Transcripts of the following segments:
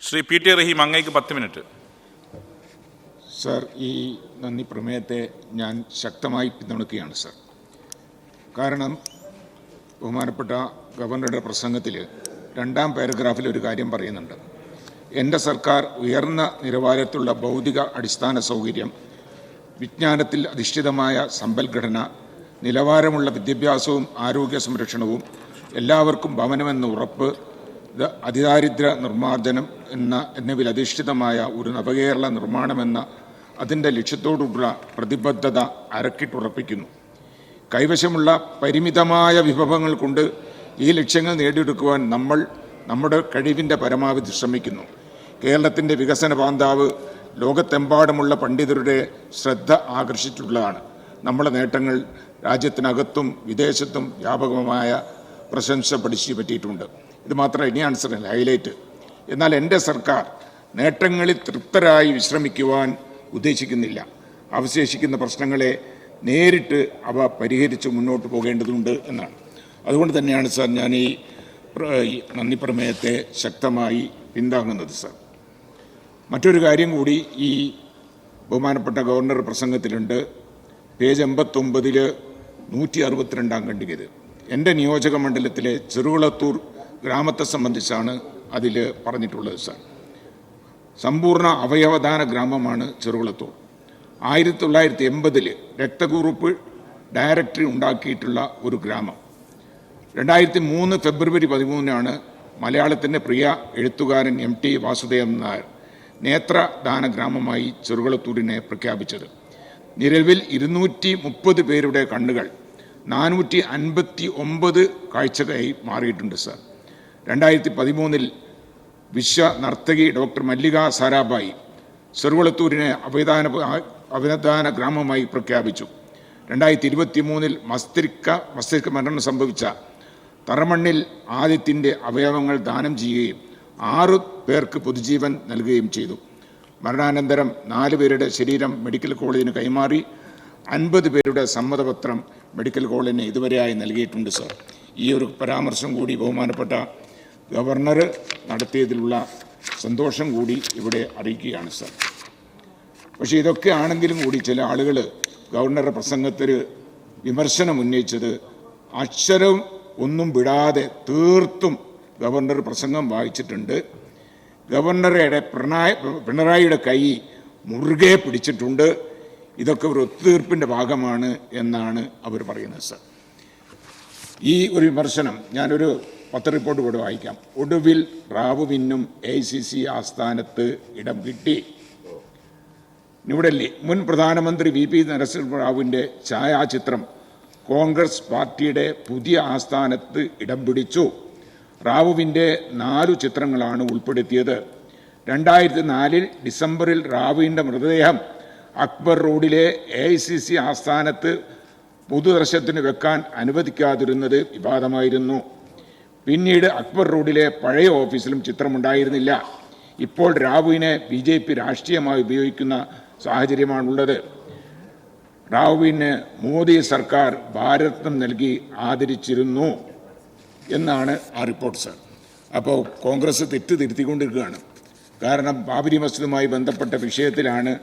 Shri P T റഹീം, അങ്ങേക്ക് 10 minute. Sir, ഈ നന്ദി പ്രമേയത്തെ ഞാൻ ശക്തമായി പിന്തുണയ്ക്കുകയാണ് സർ. കാരണം ബഹുമാനപ്പെട്ട ഗവർണറുടെ പ്രസംഗത്തിൽ 2ാം പാരഗ്രാഫിൽ ഒരു കാര്യം പറയുന്നുണ്ട്. എൻ്റെ സർക്കാർ ഉയർന്ന നിലവാരത്തിലുള്ള ഭൗതിക അടിസ്ഥാന സൗകര്യം, വിജ്ഞാനത്തിൽ അധിഷ്ഠിതമായ സമ്പദ്ഘടന, നിലവാരമുള്ള വിദ്യാഭ്യാസവും ആരോഗ്യ സംരക്ഷണവും, എല്ലാവർക്കും ഭവനമെന്ന ഉറപ്പ്, അതിദാരിദ്ര്യ നിർമ്മാർജ്ജനം എന്നിവയിൽ അധിഷ്ഠിതമായ ഒരു നവകേരള നിർമ്മാണമെന്ന അതിൻ്റെ ലക്ഷ്യത്തോടുള്ള പ്രതിബദ്ധത അരക്കിട്ടുറപ്പിക്കുന്നു. കൈവശമുള്ള പരിമിതമായ വിഭവങ്ങൾ കൊണ്ട് ഈ ലക്ഷ്യങ്ങൾ നേടിയെടുക്കുവാൻ നമ്മൾ നമ്മുടെ കഴിവിൻ്റെ പരമാവധി ശ്രമിക്കുന്നു. കേരളത്തിൻ്റെ വികസന പാന്താവ് ലോകത്തെമ്പാടുമുള്ള പണ്ഡിതരുടെ ശ്രദ്ധ ആകർഷിച്ചിട്ടുള്ളതാണ്. നമ്മുടെ നേട്ടങ്ങൾ രാജ്യത്തിനകത്തും വിദേശത്തും വ്യാപകമായ പ്രശംസ പഠിച്ചു പറ്റിയിട്ടുണ്ട്. ഇത് മാത്രം ഇനിയാണ് സർ ഹൈലൈറ്റ്. എന്നാൽ എൻ്റെ സർക്കാർ നേട്ടങ്ങളിൽ തൃപ്തരായി വിശ്രമിക്കുവാൻ ഉദ്ദേശിക്കുന്നില്ല. അവശേഷിക്കുന്ന പ്രശ്നങ്ങളെ നേരിട്ട് അവ പരിഹരിച്ച് മുന്നോട്ട് പോകേണ്ടതുണ്ട് എന്നാണ്. അതുകൊണ്ട് തന്നെയാണ് സർ ഞാൻ ഈ നന്ദി പ്രമേയത്തെ ശക്തമായി പിന്താങ്ങുന്നത് സർ. മറ്റൊരു കാര്യം കൂടി ഈ ബഹുമാനപ്പെട്ട ഗവർണർ പ്രസംഗത്തിലുണ്ട്. പേജ് 89 162 ഖണ്ഡികയിൽ എൻ്റെ നിയോജക മണ്ഡലത്തിലെ ചെറുകുളത്തൂർ ഗ്രാമത്തെ സംബന്ധിച്ചാണ് അതിൽ പറഞ്ഞിട്ടുള്ളത് സർ. സമ്പൂർണ്ണ അവയവദാന ഗ്രാമമാണ് ചെറുകുളത്തൂർ. 1980 രക്തക്കുറിപ്പ് ഡയറക്ടറി ഉണ്ടാക്കിയിട്ടുള്ള ഒരു ഗ്രാമം. 2003 ഫെബ്രുവരി 13 മലയാളത്തിൻ്റെ പ്രിയ എഴുത്തുകാരൻ MT വാസുദേവൻ നായർ നേത്രദാന ഗ്രാമമായി ചെറുകുളത്തൂരിനെ പ്രഖ്യാപിച്ചത്. നിലവിൽ 230 പേരുടെ കണ്ണുകൾ 459 കാഴ്ചയായി മാറിയിട്ടുണ്ട് സർ. 2013 വിശ്വ നർത്തകി ഡോക്ടർ മല്ലിക സാരാഭായി ചെറുകുളത്തൂരിനെ അവയവദാന ഗ്രാമമായി പ്രഖ്യാപിച്ചു. 2023 മസ്തിഷ്ക മരണം സംഭവിച്ച തറമണ്ണിൽ ആദ്യത്തിൻ്റെ അവയവങ്ങൾ ദാനം ചെയ്യുകയും 6 പേർക്ക് പൊതുജീവൻ നൽകുകയും ചെയ്തു. മരണാനന്തരം 4 പേരുടെ ശരീരം മെഡിക്കൽ കോളേജിന് കൈമാറി 50 പേരുടെ സമ്മതപത്രം മെഡിക്കൽ കോളേജിന് ഇതുവരെയായി നൽകിയിട്ടുണ്ട് സർ. ഈ ഒരു പരാമർശം കൂടി ബഹുമാനപ്പെട്ട ഗവർണർ നടത്തിയതിലുള്ള സന്തോഷം കൂടി ഇവിടെ അറിയിക്കുകയാണ് സർ. പക്ഷേ ഇതൊക്കെ ആണെങ്കിലും കൂടി ചില ആളുകൾ ഗവർണറുടെ പ്രസംഗത്തിൽ വിമർശനം ഉന്നയിച്ചത് അക്ഷരം ഒന്നും വിടാതെ തീർത്തും ഗവർണർ പ്രസംഗം വായിച്ചിട്ടുണ്ട്. ഗവർണറുടെ പിണറായിയുടെ കൈ മുറുകെ പിടിച്ചിട്ടുണ്ട്. ഇതൊക്കെ ഒരു ഒത്തുതീർപ്പിൻ്റെ ഭാഗമാണ് എന്നാണ് അവർ പറയുന്നത് സർ. ഈ ഒരു വിമർശനം ഞാനൊരു പത്രറിപ്പോർട്ട് കൂടെ വായിക്കാം. ഒടുവിൽ റാവുവിനും AICC ആസ്ഥാനത്ത് ഇടം കിട്ടി. ന്യൂഡൽഹി മുൻ പ്രധാനമന്ത്രി VP നരസിംഹറാവുവിൻ്റെ ഛായാചിത്രം കോൺഗ്രസ് പാർട്ടിയുടെ പുതിയ ആസ്ഥാനത്ത് ഇടം പിടിച്ചു. റാവുവിൻ്റെ 4 ചിത്രങ്ങളാണ് ഉൾപ്പെടുത്തിയത്. 2004 ഡിസംബറിൽ റാവുവിൻ്റെ മൃതദേഹം അക്ബർ റോഡിലെ AICC ആസ്ഥാനത്ത് പൊതുദർശനത്തിന് വെക്കാൻ അനുവദിക്കാതിരുന്നത് വിവാദമായിരുന്നു. പിന്നീട് അക്ബർ റോഡിലെ പഴയ ഓഫീസിലും ചിത്രമുണ്ടായിരുന്നില്ല. ഇപ്പോൾ റാവുവിനെ BJP രാഷ്ട്രീയമായി ഉപയോഗിക്കുന്ന സാഹചര്യമാണുള്ളത്. റാവുവിന് മോദി സർക്കാർ ഭാരതം നൽകി ആദരിച്ചിരുന്നു എന്നാണ് ആ റിപ്പോർട്ട് സർ. അപ്പോൾ കോൺഗ്രസ് തിരുത്തിക്കൊണ്ടിരിക്കുകയാണ്. കാരണം ബാബരി മസ്ജിദുമായി ബന്ധപ്പെട്ട വിഷയത്തിലാണ്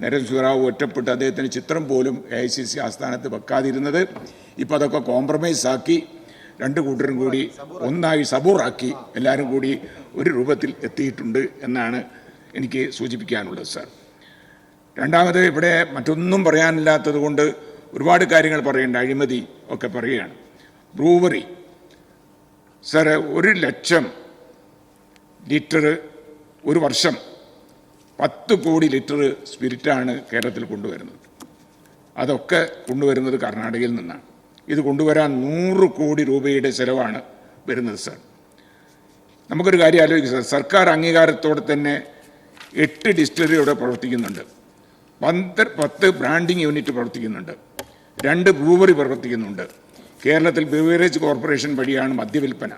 നരസിംഹറാവു ഒറ്റപ്പെട്ട് അദ്ദേഹത്തിന് ചിത്രം പോലും AICC ആസ്ഥാനത്ത് വെക്കാതിരുന്നത്. ഇപ്പോൾ അതൊക്കെ കോംപ്രമൈസ് ആക്കി 2 കൂട്ടരും കൂടി ഒന്നായി സബൂറാക്കി എല്ലാവരും കൂടി ഒരു രൂപത്തിൽ എത്തിയിട്ടുണ്ട് എന്നാണ് എനിക്ക് സൂചിപ്പിക്കാനുള്ളത് സാർ. രണ്ടാമത് ഇവിടെ മറ്റൊന്നും പറയാനില്ലാത്തത് കൊണ്ട് ഒരുപാട് കാര്യങ്ങൾ പറയേണ്ട, അഴിമതി ഒക്കെ പറയുകയാണ്. ബ്രൂവറി സാർ, 100,000 ലിറ്റർ ഒരു വർഷം 10 കോടി ലിറ്റർ സ്പിരിറ്റാണ് കേരളത്തിൽ കൊണ്ടുവരുന്നത്. അതൊക്കെ കൊണ്ടുവരുന്നത് കർണാടകയിൽ നിന്നാണ്. ഇത് കൊണ്ടുവരാൻ 100 കോടി രൂപയുടെ ചെലവാണ് വരുന്നത് സാർ. നമുക്കൊരു കാര്യം ആലോചിക്കുക സാർ. സർക്കാർ അംഗീകാരത്തോടെ തന്നെ 8 ഡിസ്റ്റിലറി ഇവിടെ പ്രവർത്തിക്കുന്നുണ്ട്, 10 ബ്രാൻഡിങ് യൂണിറ്റ് പ്രവർത്തിക്കുന്നുണ്ട്, 2 ബ്രൂവറി പ്രവർത്തിക്കുന്നുണ്ട്. കേരളത്തിൽ ബിവറേജ് കോർപ്പറേഷൻ വഴിയാണ് മദ്യവിൽപ്പന.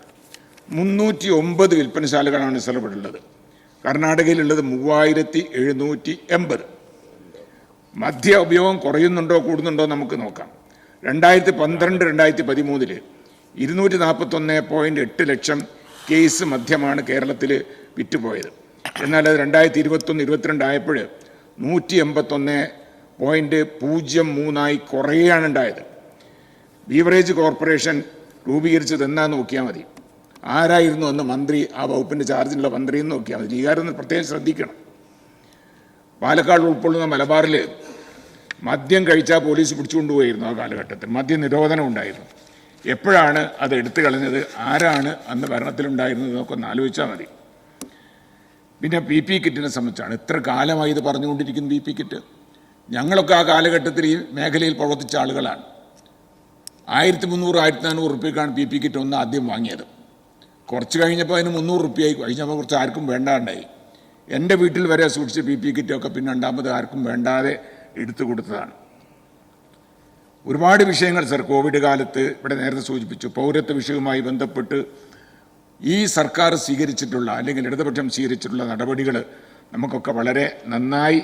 309 വിൽപ്പനശാലകളാണ് സ്ഥലപ്പെടുള്ളത്. കർണാടകയിലുള്ളത് 3780. മദ്യ ഉപയോഗം കുറയുന്നുണ്ടോ കൂടുന്നുണ്ടോ നമുക്ക് നോക്കാം. 2012-2013 241.8 ലക്ഷം കേസ് മദ്യമാണ് കേരളത്തിൽ വിറ്റുപോയത്. എന്നാൽ അത് 2021-22 ആയപ്പോൾ 181.03 കുറയുകയാണ് ഉണ്ടായത്. ബീവറേജ് കോർപ്പറേഷൻ രൂപീകരിച്ചത് എന്നാന്ന് നോക്കിയാൽ മതി. ആരായിരുന്നു അന്ന് മന്ത്രി, ആ വകുപ്പിൻ്റെ ചാർജിലുള്ള മന്ത്രി എന്ന് നോക്കിയാൽ മതി. ഈ കാര്യം പ്രത്യേകം ശ്രദ്ധിക്കണം. പാലക്കാട് ഉൾക്കൊള്ളുന്ന മലബാറിൽ മദ്യം കഴിച്ചാൽ പോലീസ് പിടിച്ചുകൊണ്ടുപോയിരുന്നു. ആ കാലഘട്ടത്തിൽ മദ്യനിരോധനം ഉണ്ടായിരുന്നു. എപ്പോഴാണ് അത് എടുത്തു കളഞ്ഞത്, ആരാണ് അന്ന് ഭരണത്തിലുണ്ടായിരുന്നത് എന്നൊക്കെ ഒന്ന് ആലോചിച്ചാൽ മതി. പിന്നെ PP കിറ്റിനെ സംബന്ധിച്ചാണ് ഇത്ര കാലമായി ഇത് പറഞ്ഞുകൊണ്ടിരിക്കുന്നത്. PP കിറ്റ് ഞങ്ങളൊക്കെ ആ കാലഘട്ടത്തിൽ ഈ മേഖലയിൽ പ്രവർത്തിച്ച ആളുകളാണ്. 1300-1400 റുപ്യക്കാണ് PP കിറ്റ് ഒന്ന് ആദ്യം വാങ്ങിയത്. കുറച്ച് കഴിഞ്ഞപ്പോൾ അതിന് 300 റുപ്യയായി. കഴിഞ്ഞപ്പോൾ കുറച്ച് ആർക്കും വേണ്ടാണ്ടായി. എൻ്റെ വീട്ടിൽ വരെ സൂക്ഷിച്ച PP കിറ്റൊക്കെ പിന്നെ രണ്ടാമത് ആർക്കും വേണ്ടാതെ എടുത്തു കൊടുത്തതാണ്. ഒരുപാട് വിഷയങ്ങൾ സർ കോവിഡ് കാലത്ത് ഇവിടെ നേരത്തെ സൂചിപ്പിച്ചു. പൗരത്വ വിഷയവുമായി ബന്ധപ്പെട്ട് ഈ സർക്കാർ സ്വീകരിച്ചിട്ടുള്ള അല്ലെങ്കിൽ ഇടതുപക്ഷം സ്വീകരിച്ചിട്ടുള്ള നടപടികൾ നമുക്കൊക്കെ വളരെ നന്നായി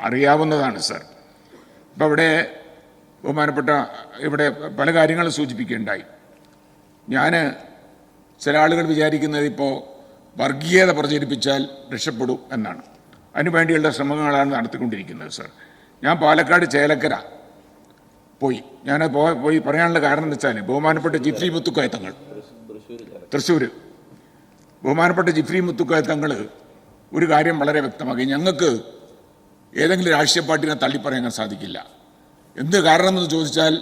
അറിയാവുന്നതാണ് സർ. ഇപ്പോൾ ഇവിടെ ബഹുമാനപ്പെട്ട ഇവിടെ പല കാര്യങ്ങളും സൂചിപ്പിക്കുകയുണ്ടായി. ചില ആളുകൾ വിചാരിക്കുന്നത് ഇപ്പോൾ വർഗീയത പ്രചരിപ്പിച്ചാൽ രക്ഷപ്പെടും എന്നാണ്. അതിനുവേണ്ടിയുള്ള ശ്രമങ്ങളാണ് നടത്തിക്കൊണ്ടിരിക്കുന്നത് സർ. ഞാൻ പാലക്കാട് ചേലക്കര പോയി പറയാനുള്ള കാരണം എന്ന് വെച്ചാൽ ബഹുമാനപ്പെട്ട ജിഫ്രി മുത്തുക്കോയ തങ്ങൾ, തൃശ്ശൂർ ബഹുമാനപ്പെട്ട ജിഫ്രി മുത്തുക്കോയ തങ്ങൾ ഒരു കാര്യം വളരെ വ്യക്തമാക്കി. ഞങ്ങൾക്ക് ഏതെങ്കിലും രാഷ്ട്രീയ പാർട്ടിനെ തള്ളിപ്പറയാൻ സാധിക്കില്ല. എന്ത് കാരണമെന്ന് ചോദിച്ചാൽ,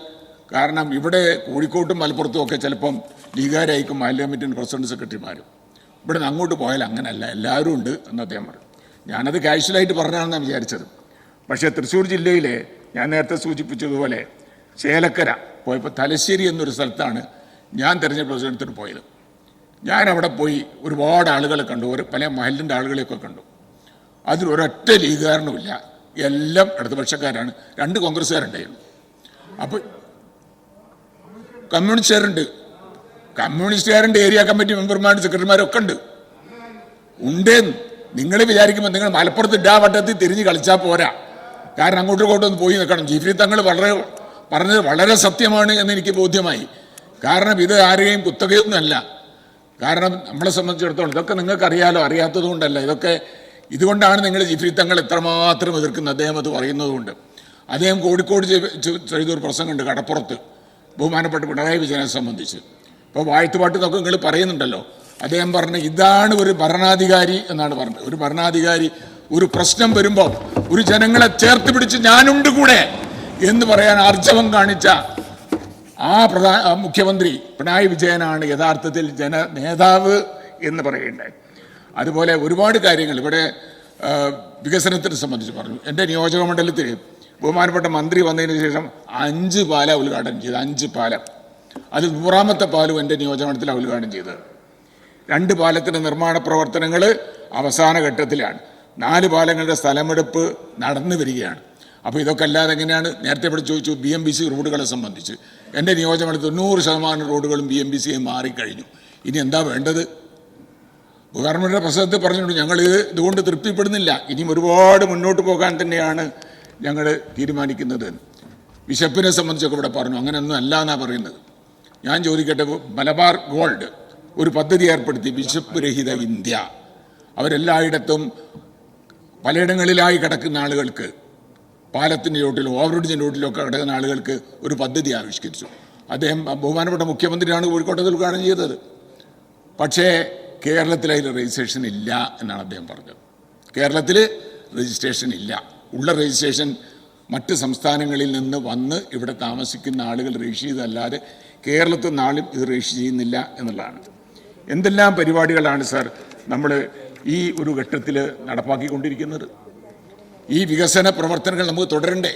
കാരണം ഇവിടെ കോഴിക്കോട്ടും മലപ്പുറത്തും ഒക്കെ ചിലപ്പം ലീഗുകാരായിരിക്കും മഹല്ല് കമ്മിറ്റിൻ്റെ പ്രസിഡന്റ് സെക്രട്ടറിമാരും. ഇവിടെ നിന്ന് അങ്ങോട്ട് പോയാൽ അങ്ങനെയല്ല, എല്ലാവരും ഉണ്ട് എന്ന് അദ്ദേഹം പറഞ്ഞു. ഞാനത് കാഷ്വലായിട്ട് പറഞ്ഞാണെന്നാണ് വിചാരിച്ചത്. പക്ഷേ തൃശ്ശൂർ ജില്ലയിലെ ഞാൻ നേരത്തെ സൂചിപ്പിച്ചതുപോലെ ചേലക്കര പോയപ്പോൾ തലശ്ശേരി എന്നൊരു സ്ഥലത്താണ് ഞാൻ തെരഞ്ഞെടുപ്പ് പ്രസിഡന്റത്തിന് പോയത്. ഞാൻ അവിടെ പോയി ഒരുപാട് ആളുകളെ കണ്ടു, പല മഹലിൻ്റെ ആളുകളെയൊക്കെ കണ്ടു. അതിലൊരൊറ്റ ലീഗുകാരനുമില്ല, എല്ലാം ഇടതുപക്ഷക്കാരാണ്. 2 കോൺഗ്രസ്സുകാരുണ്ടായിരുന്നു. അപ്പോൾ കമ്മ്യൂണിസ്റ്റുകാരുണ്ട്, ഏരിയ കമ്മിറ്റി മെമ്പർമാരും സെക്രട്ടറിമാരും ഒക്കെ ഉണ്ട്. നിങ്ങൾ വിചാരിക്കുമ്പോൾ നിങ്ങൾ മലപ്പുറത്ത് വട്ടത്തിൽ തിരിഞ്ഞ് കളിച്ചാൽ പോരാ. കാരണം അങ്ങോട്ടും ഇങ്ങോട്ടൊന്ന് പോയി നിൽക്കണം. ജിഫ്രി തങ്ങൾ പറഞ്ഞത് വളരെ സത്യമാണ് എന്ന് എനിക്ക് ബോധ്യമായി. കാരണം ഇത് ആരെയും കുത്തകയൊന്നുമല്ല. കാരണം നമ്മളെ സംബന്ധിച്ചിടത്തോളം ഇതൊക്കെ നിങ്ങൾക്ക് അറിയാലോ, അറിയാത്തത് കൊണ്ടല്ല. ഇതുകൊണ്ടാണ് നിങ്ങൾ ജിഫ്രി തങ്ങൾ എത്രമാത്രം എതിർക്കുന്നത്. അദ്ദേഹം അത് പറയുന്നതുകൊണ്ട്. അദ്ദേഹം കോഴിക്കോട് ചെയ്തൊരു പ്രസംഗമുണ്ട് കടപ്പുറത്ത്, ബഹുമാനപ്പെട്ട പിണറായി വിജയനെ സംബന്ധിച്ച്. ഇപ്പോൾ വാഴ്ത്തുപാട്ട് എന്നൊക്കെ നിങ്ങൾ പറയുന്നുണ്ടല്ലോ. അദ്ദേഹം പറഞ്ഞ ഇതാണ് ഒരു ഭരണാധികാരി എന്നാണ് പറഞ്ഞത്. ഒരു ഭരണാധികാരി ഒരു പ്രശ്നം വരുമ്പോൾ ഒരു ജനങ്ങളെ ചേർത്ത് പിടിച്ച് ഞാനുണ്ട് കൂടെ എന്ന് പറയാൻ ആർജവം കാണിച്ച മുഖ്യമന്ത്രി പിണറായി വിജയനാണ് യഥാർത്ഥത്തിൽ നേതാവ് എന്ന് പറയേണ്ടത്. അതുപോലെ ഒരുപാട് കാര്യങ്ങൾ ഇവിടെ വികസനത്തിനെ സംബന്ധിച്ച് പറഞ്ഞു. എൻ്റെ നിയോജക മണ്ഡലത്തിൽ ബഹുമാനപ്പെട്ട മന്ത്രി വന്നതിന് ശേഷം 5 പാലം ഉദ്ഘാടനം ചെയ്ത്. 5 പാലം. അത് 100ാമത്തെ പാലും എൻ്റെ നിയോജകമണ്ഡലത്തിലാണ് ഉദ്ഘാടനം ചെയ്തത്. 2 പാലത്തിൻ്റെ നിർമ്മാണ പ്രവർത്തനങ്ങൾ അവസാന ഘട്ടത്തിലാണ്. 4 പാലങ്ങളുടെ സ്ഥലമെടുപ്പ് നടന്നു വരികയാണ്. അപ്പോൾ ഇതൊക്കെ അല്ലാതെ എങ്ങനെയാണ്? നേരത്തെ ഇവിടെ ചോദിച്ചു BMBC റോഡുകളെ സംബന്ധിച്ച്. എൻ്റെ നിയോജകമണ്ഡലത്തിൽ 90% റോഡുകളും BMBC മാറിക്കഴിഞ്ഞു. ഇനി എന്താ വേണ്ടത്? ഗവൺമെൻറ്റിൻ്റെ പ്രസംഗത്തിൽ പറഞ്ഞിട്ടുണ്ട്, ഞങ്ങൾ ഇതുകൊണ്ട് തൃപ്തിപ്പെടുന്നില്ല, ഇനിയും ഒരുപാട് മുന്നോട്ട് പോകാൻ തന്നെയാണ് ഞങ്ങൾ തീരുമാനിക്കുന്നത്. വിശപ്പിനെ സംബന്ധിച്ചൊക്കെ ഇവിടെ പറഞ്ഞു. അങ്ങനെയൊന്നും അല്ല എന്നാണ് പറയുന്നത്. ഞാൻ ചോദിക്കട്ടെ, മലബാർ ഗോൾഡ് ഒരു പദ്ധതി ഏർപ്പെടുത്തി, വിശപ്പ് രഹിത ഇന്ത്യ. അവരെല്ലായിടത്തും പലയിടങ്ങളിലായി കിടക്കുന്ന ആളുകൾക്ക്, പാലത്തിൻ്റെ ചോട്ടിലും ഓവർബ്രിഡ്ജിൻ്റെ ചോട്ടിലൊക്കെ കിടക്കുന്ന ആളുകൾക്ക് ഒരു പദ്ധതി ആവിഷ്കരിച്ചു. അദ്ദേഹം ബഹുമാനപ്പെട്ട മുഖ്യമന്ത്രിയാണ് കോഴിക്കോട്ടത് ഉദ്ഘാടനം ചെയ്തത്. പക്ഷേ കേരളത്തിൽ അതിൽ രജിസ്ട്രേഷൻ ഇല്ല എന്നാണ് അദ്ദേഹം പറഞ്ഞത്. കേരളത്തിൽ രജിസ്ട്രേഷൻ ഇല്ല. ഉള്ള രജിസ്ട്രേഷൻ മറ്റ് സംസ്ഥാനങ്ങളിൽ നിന്ന് വന്ന് ഇവിടെ താമസിക്കുന്ന ആളുകൾ രജിസ്റ്റർ ചെയ്തല്ലാതെ കേരളത്തിൽ നാളും ഇത് രജിസ്റ്റർ ചെയ്യുന്നില്ല എന്നുള്ളതാണ്. എന്തെല്ലാം പരിപാടികളാണ് സാർ നമ്മൾ ഈ ഒരു ഘട്ടത്തിൽ നടപ്പാക്കിക്കൊണ്ടിരിക്കുന്നത്? ഈ വികസന പ്രവർത്തനങ്ങൾ നമുക്ക് തുടരണ്ടേ?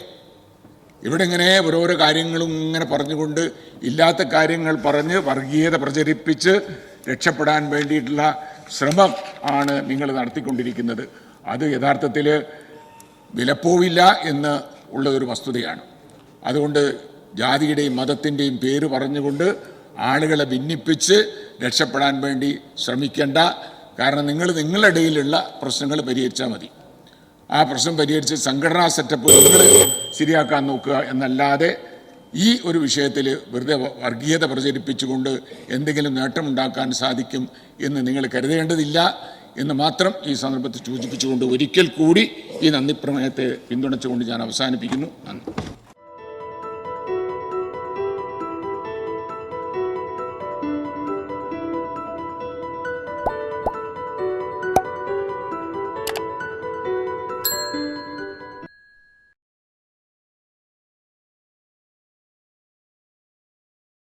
ഇവിടെ ഇങ്ങനെ ഓരോരോ കാര്യങ്ങളും ഇങ്ങനെ പറഞ്ഞുകൊണ്ട് ഇല്ലാത്ത കാര്യങ്ങൾ പറഞ്ഞ് വർഗീയത പ്രചരിപ്പിച്ച് രക്ഷപ്പെടാൻ വേണ്ടിയിട്ടുള്ള ശ്രമം ആണ് നിങ്ങൾ നടത്തിക്കൊണ്ടിരിക്കുന്നത്. അത് യഥാർത്ഥത്തിൽ വിലപ്പോവില്ല എന്ന് ഉള്ളതൊരു വസ്തുതയാണ്. അതുകൊണ്ട് ജാതിയുടെയും മതത്തിൻ്റെയും പേര് പറഞ്ഞുകൊണ്ട് ആളുകളെ ഭിന്നിപ്പിച്ച് രക്ഷപ്പെടാൻ വേണ്ടി ശ്രമിക്കേണ്ട. കാരണം നിങ്ങളുടെ ഇടയിലുള്ള പ്രശ്നങ്ങൾ പരിഹരിച്ചാൽ മതി. ആ പ്രശ്നം പരിഹരിച്ച് സംഘടനാ സെറ്റപ്പ് നിങ്ങൾ ശരിയാക്കാൻ നോക്കുക എന്നല്ലാതെ ഈ ഒരു വിഷയത്തിൽ വെറുതെ വർഗീയത പ്രചരിപ്പിച്ചുകൊണ്ട് എന്തെങ്കിലും നേട്ടമുണ്ടാക്കാൻ സാധിക്കും എന്ന് നിങ്ങൾ കരുതേണ്ടതില്ല എന്ന് മാത്രം ഈ സന്ദർഭത്തിൽ സൂചിപ്പിച്ചുകൊണ്ട് ഒരിക്കൽ കൂടി ഈ നന്ദി പ്രമേയത്തെ പിന്തുണച്ചുകൊണ്ട് ഞാൻ അവസാനിപ്പിക്കുന്നു. നന്ദി.